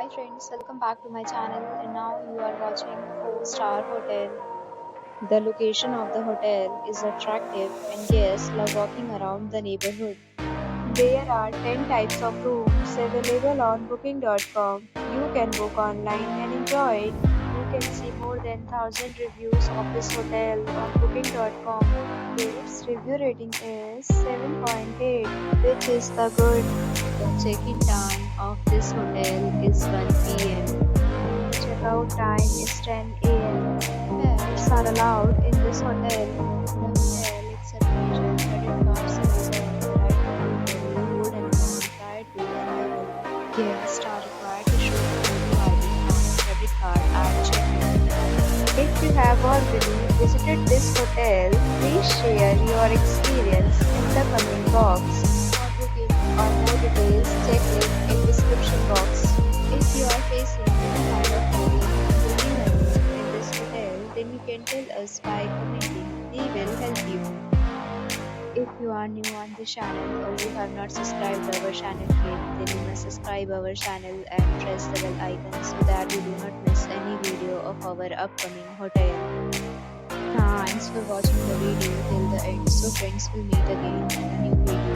Hi friends, welcome back to my channel and now you are watching 4-star hotel. The location of the hotel is attractive and guests love walking around the neighborhood. There are 10 types of rooms available on booking.com. You can book online and enjoy it. You can see more than 1000 reviews of this hotel on booking.com. Its review rating is 7.8, which is the good. The check-in time of this hotel is 1 p.m. Check-out time is 10 a.m. Pets are allowed in this hotel. The hotel accepts major credit cards and reserves the right to temporary hold an amount prior to arrival. Guests are required to show photo ID and credit card at check-in. If you have already visited this hotel, please share your experience in the comment box. For booking or more details, check link in description box. If you are facing any kind of problem booking a room in this hotel, then you can tell us by commenting. We will help you. If you are new on this channel or you have not subscribed our channel yet, then you must subscribe our channel and press the bell icon so that you do not miss any video of our upcoming hotel. Thanks for watching the video till the end. So friends, will meet again in a new video.